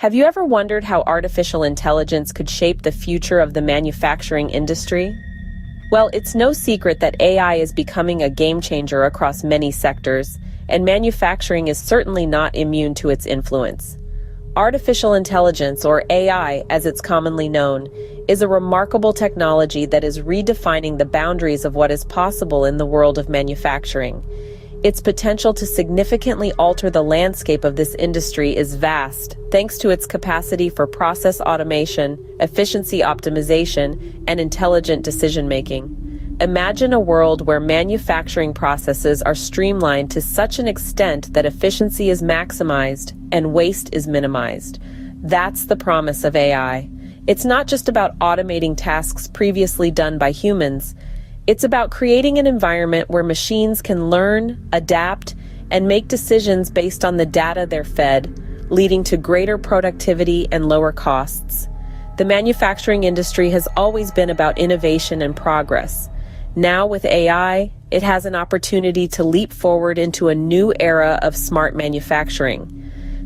Have you ever wondered how artificial intelligence could shape the future of the manufacturing industry? Well, it's no secret that AI is becoming a game changer across many sectors, and manufacturing is certainly not immune to its influence. Artificial intelligence, or AI as it's commonly known, is a remarkable technology that is redefining the boundaries of what is possible in the world of manufacturing. Its potential to significantly alter the landscape of this industry is vast, thanks to its capacity for process automation, efficiency optimization, and intelligent decision-making. Imagine a world where manufacturing processes are streamlined to such an extent that efficiency is maximized and waste is minimized. That's the promise of AI. It's not just about automating tasks previously done by humans. It's about creating an environment where machines can learn, adapt, and make decisions based on the data they're fed, leading to greater productivity and lower costs. The manufacturing industry has always been about innovation and progress. Now, with AI, it has an opportunity to leap forward into a new era of smart manufacturing.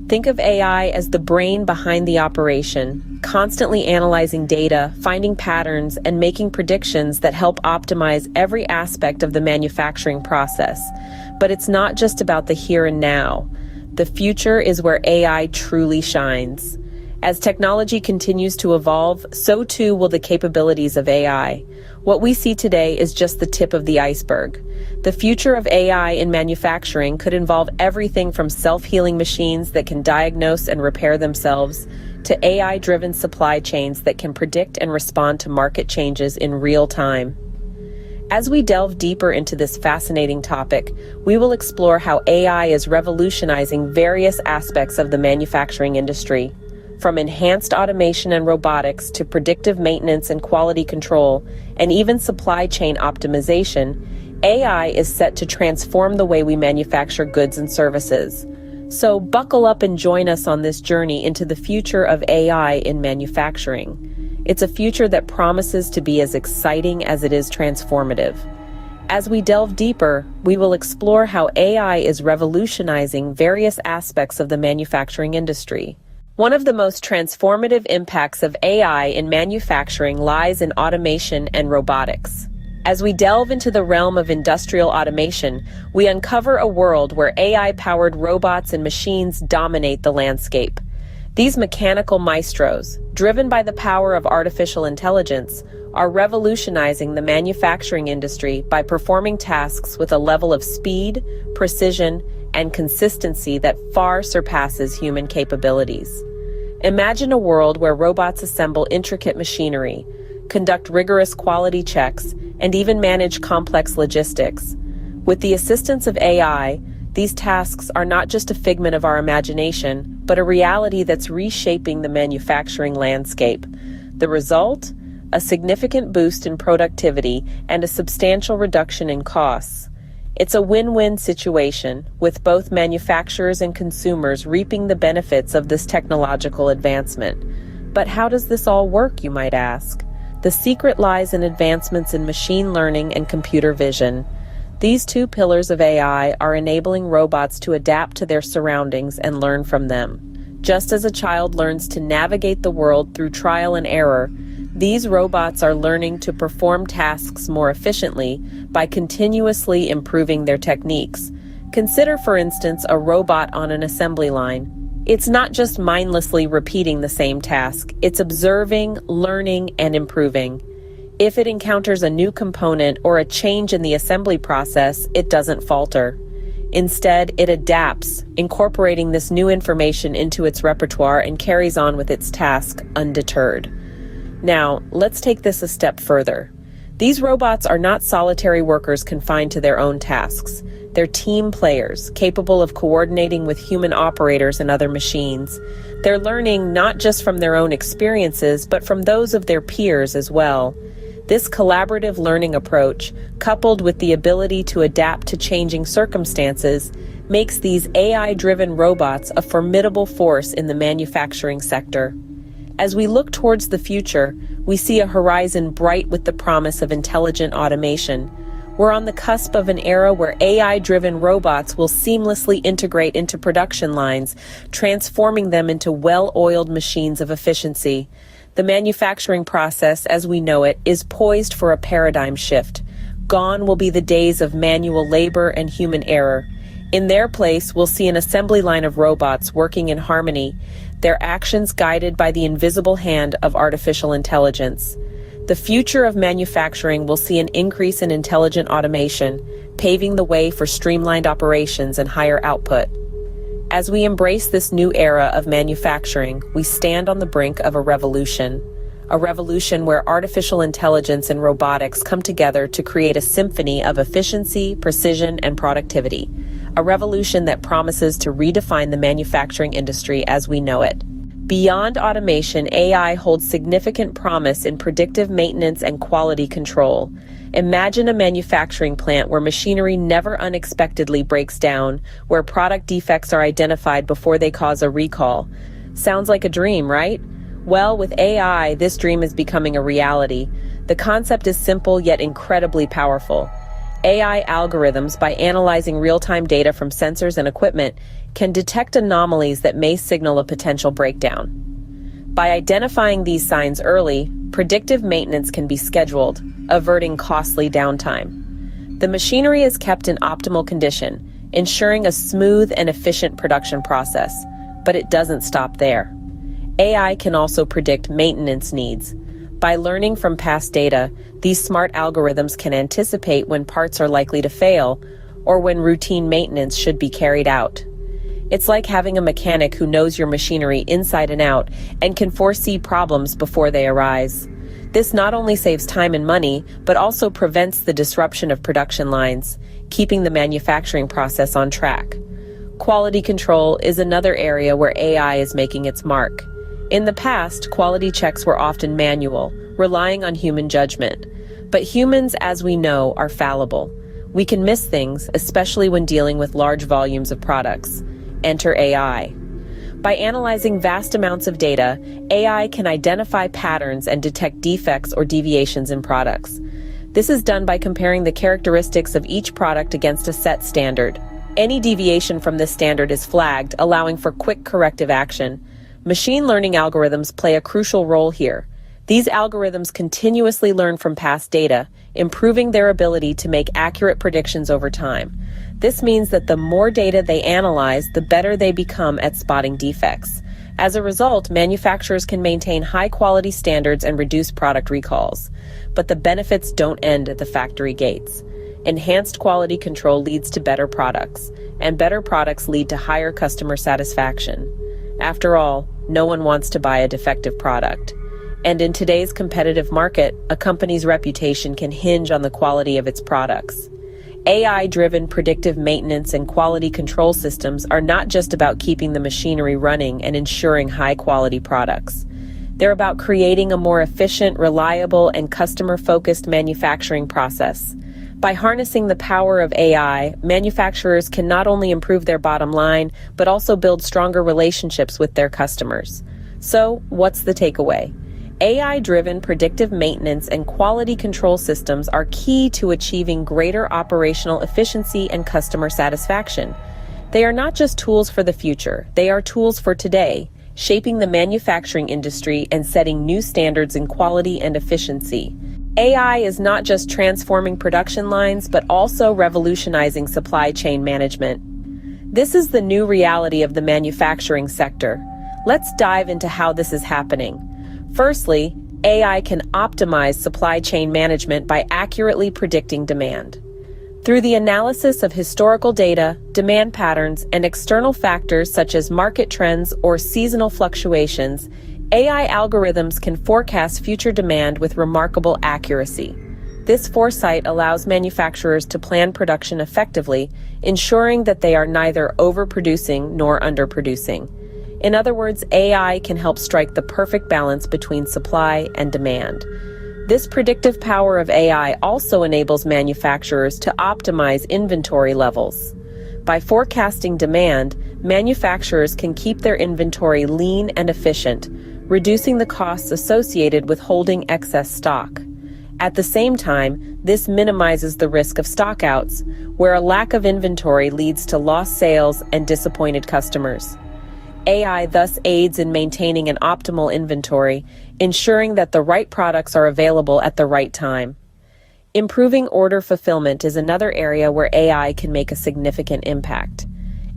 Think of AI as the brain behind the operation, constantly analyzing data, finding patterns, and making predictions that help optimize every aspect of the manufacturing process. But it's not just about the here and now. The future is where AI truly shines. As technology continues to evolve, so too will the capabilities of AI. What we see today is just the tip of the iceberg. The future of AI in manufacturing could involve everything from self-healing machines that can diagnose and repair themselves to AI-driven supply chains that can predict and respond to market changes in real time. As we delve deeper into this fascinating topic, we will explore how AI is revolutionizing various aspects of the manufacturing industry. From enhanced automation and robotics to predictive maintenance and quality control, and even supply chain optimization, AI is set to transform the way we manufacture goods and services. So buckle up and join us on this journey into the future of AI in manufacturing. It's a future that promises to be as exciting as it is transformative. As we delve deeper, we will explore how AI is revolutionizing various aspects of the manufacturing industry. One of the most transformative impacts of AI in manufacturing lies in automation and robotics. As we delve into the realm of industrial automation, we uncover a world where AI-powered robots and machines dominate the landscape. These mechanical maestros, driven by the power of artificial intelligence, are revolutionizing the manufacturing industry by performing tasks with a level of speed, precision, and consistency that far surpasses human capabilities. Imagine a world where robots assemble intricate machinery, conduct rigorous quality checks, and even manage complex logistics. With the assistance of AI, these tasks are not just a figment of our imagination, but a reality that's reshaping the manufacturing landscape. The result? A significant boost in productivity and a substantial reduction in costs. It's a win-win situation, with both manufacturers and consumers reaping the benefits of this technological advancement. But how does this all work, you might ask? The secret lies in advancements in machine learning and computer vision. These two pillars of AI are enabling robots to adapt to their surroundings and learn from them. Just as a child learns to navigate the world through trial and error, these robots are learning to perform tasks more efficiently by continuously improving their techniques. Consider, for instance, a robot on an assembly line. It's not just mindlessly repeating the same task, it's observing, learning, and improving. If it encounters a new component or a change in the assembly process, it doesn't falter. Instead, it adapts, incorporating this new information into its repertoire and carries on with its task undeterred. Now, let's take this a step further. These robots are not solitary workers confined to their own tasks. They're team players, capable of coordinating with human operators and other machines. They're learning not just from their own experiences, but from those of their peers as well. This collaborative learning approach, coupled with the ability to adapt to changing circumstances, makes these AI-driven robots a formidable force in the manufacturing sector. As we look towards the future, we see a horizon bright with the promise of intelligent automation. We're on the cusp of an era where AI-driven robots will seamlessly integrate into production lines, transforming them into well-oiled machines of efficiency. The manufacturing process, as we know it, is poised for a paradigm shift. Gone will be the days of manual labor and human error. In their place, we'll see an assembly line of robots working in harmony, their actions guided by the invisible hand of artificial intelligence. The future of manufacturing will see an increase in intelligent automation, paving the way for streamlined operations and higher output. As we embrace this new era of manufacturing, we stand on the brink of a revolution where artificial intelligence and robotics come together to create a symphony of efficiency, precision, and productivity. A revolution that promises to redefine the manufacturing industry as we know it. Beyond automation, AI holds significant promise in predictive maintenance and quality control. Imagine a manufacturing plant where machinery never unexpectedly breaks down, where product defects are identified before they cause a recall. Sounds like a dream, right? Well, with AI, this dream is becoming a reality. The concept is simple yet incredibly powerful. AI algorithms, by analyzing real-time data from sensors and equipment, can detect anomalies that may signal a potential breakdown. By identifying these signs early, predictive maintenance can be scheduled, averting costly downtime. The machinery is kept in optimal condition, ensuring a smooth and efficient production process. But it doesn't stop there. AI can also predict maintenance needs. By learning from past data, these smart algorithms can anticipate when parts are likely to fail or when routine maintenance should be carried out. It's like having a mechanic who knows your machinery inside and out and can foresee problems before they arise. This not only saves time and money, but also prevents the disruption of production lines, keeping the manufacturing process on track. Quality control is another area where AI is making its mark. In the past, quality checks were often manual, relying on human judgment. But humans, as we know, are fallible. We can miss things, especially when dealing with large volumes of products. Enter AI. By analyzing vast amounts of data, AI can identify patterns and detect defects or deviations in products. This is done by comparing the characteristics of each product against a set standard. Any deviation from this standard is flagged, allowing for quick corrective action. Machine learning algorithms play a crucial role here. These algorithms continuously learn from past data, improving their ability to make accurate predictions over time. This means that the more data they analyze, the better they become at spotting defects. As a result, manufacturers can maintain high-quality standards and reduce product recalls. But the benefits don't end at the factory gates. Enhanced quality control leads to better products, and better products lead to higher customer satisfaction. After all, no one wants to buy a defective product. And in today's competitive market, a company's reputation can hinge on the quality of its products. AI-driven predictive maintenance and quality control systems are not just about keeping the machinery running and ensuring high-quality products. They're about creating a more efficient, reliable, and customer-focused manufacturing process. By harnessing the power of AI, manufacturers can not only improve their bottom line, but also build stronger relationships with their customers. So, what's the takeaway? AI-driven predictive maintenance and quality control systems are key to achieving greater operational efficiency and customer satisfaction. They are not just tools for the future, they are tools for today, shaping the manufacturing industry and setting new standards in quality and efficiency. AI is not just transforming production lines, but also revolutionizing supply chain management. This is the new reality of the manufacturing sector. Let's dive into how this is happening. Firstly, AI can optimize supply chain management by accurately predicting demand. Through the analysis of historical data, demand patterns, and external factors such as market trends or seasonal fluctuations, AI algorithms can forecast future demand with remarkable accuracy. This foresight allows manufacturers to plan production effectively, ensuring that they are neither overproducing nor underproducing. In other words, AI can help strike the perfect balance between supply and demand. This predictive power of AI also enables manufacturers to optimize inventory levels. By forecasting demand, manufacturers can keep their inventory lean and efficient, reducing the costs associated with holding excess stock. At the same time, this minimizes the risk of stockouts, where a lack of inventory leads to lost sales and disappointed customers. AI thus aids in maintaining an optimal inventory, ensuring that the right products are available at the right time. Improving order fulfillment is another area where AI can make a significant impact.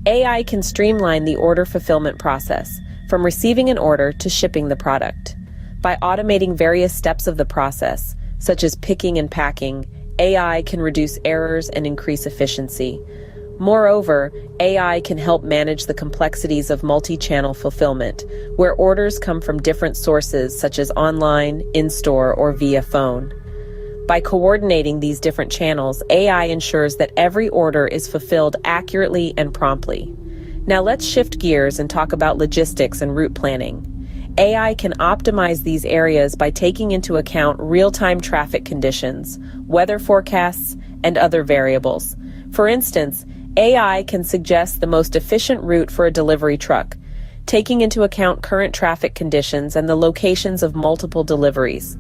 AI can streamline the order fulfillment process, from receiving an order to shipping the product. By automating various steps of the process, such as picking and packing, AI can reduce errors and increase efficiency. Moreover, AI can help manage the complexities of multi-channel fulfillment, where orders come from different sources such as online, in-store, or via phone. By coordinating these different channels, AI ensures that every order is fulfilled accurately and promptly. Now let's shift gears and talk about logistics and route planning. AI can optimize these areas by taking into account real-time traffic conditions, weather forecasts, and other variables. For instance, AI can suggest the most efficient route for a delivery truck, taking into account current traffic conditions and the locations of multiple deliveries.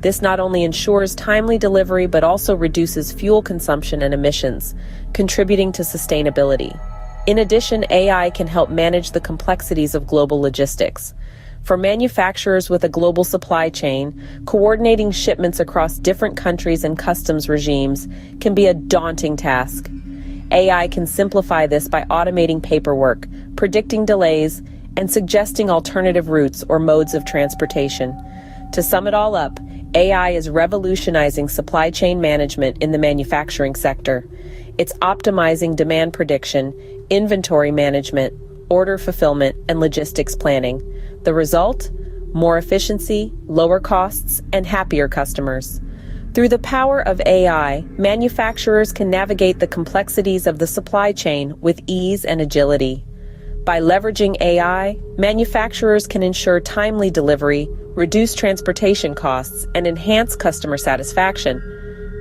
This not only ensures timely delivery but also reduces fuel consumption and emissions, contributing to sustainability. In addition, AI can help manage the complexities of global logistics. For manufacturers with a global supply chain, coordinating shipments across different countries and customs regimes can be a daunting task. AI can simplify this by automating paperwork, predicting delays, and suggesting alternative routes or modes of transportation. To sum it all up, AI is revolutionizing supply chain management in the manufacturing sector. It's optimizing demand prediction, inventory management, order fulfillment, and logistics planning. The result? More efficiency, lower costs, and happier customers. Through the power of AI, manufacturers can navigate the complexities of the supply chain with ease and agility. By leveraging AI, manufacturers can ensure timely delivery, reduce transportation costs, and enhance customer satisfaction.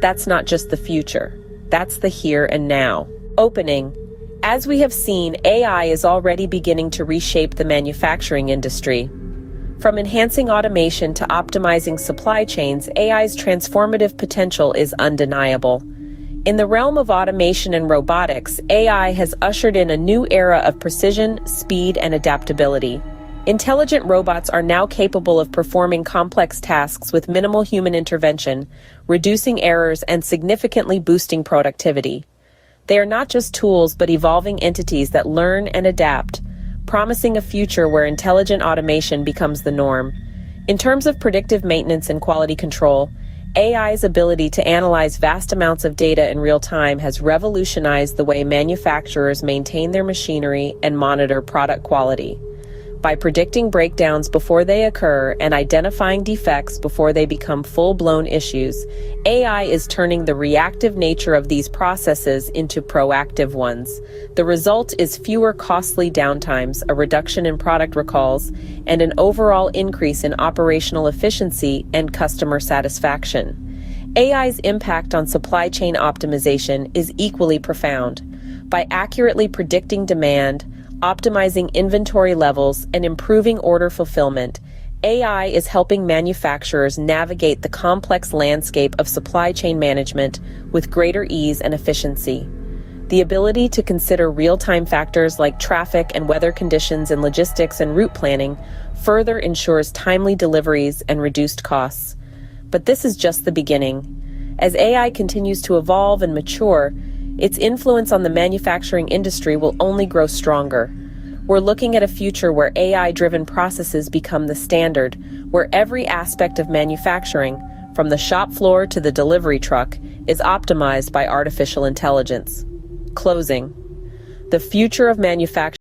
That's not just the future. That's the here and now. Opening. As we have seen, AI is already beginning to reshape the manufacturing industry. From enhancing automation to optimizing supply chains, AI's transformative potential is undeniable. In the realm of automation and robotics, AI has ushered in a new era of precision, speed, and adaptability. Intelligent robots are now capable of performing complex tasks with minimal human intervention, reducing errors and significantly boosting productivity. They are not just tools but evolving entities that learn and adapt, promising a future where intelligent automation becomes the norm. In terms of predictive maintenance and quality control, AI's ability to analyze vast amounts of data in real time has revolutionized the way manufacturers maintain their machinery and monitor product quality. By predicting breakdowns before they occur and identifying defects before they become full-blown issues, AI is turning the reactive nature of these processes into proactive ones. The result is fewer costly downtimes, a reduction in product recalls, and an overall increase in operational efficiency and customer satisfaction. AI's impact on supply chain optimization is equally profound. By accurately predicting demand, optimizing inventory levels, and improving order fulfillment, AI is helping manufacturers navigate the complex landscape of supply chain management with greater ease and efficiency. The ability to consider real-time factors like traffic and weather conditions in logistics and route planning further ensures timely deliveries and reduced costs. But this is just the beginning. As AI continues to evolve and mature, its influence on the manufacturing industry will only grow stronger. We're looking at a future where AI-driven processes become the standard, where every aspect of manufacturing, from the shop floor to the delivery truck, is optimized by artificial intelligence. Closing. The future of manufacturing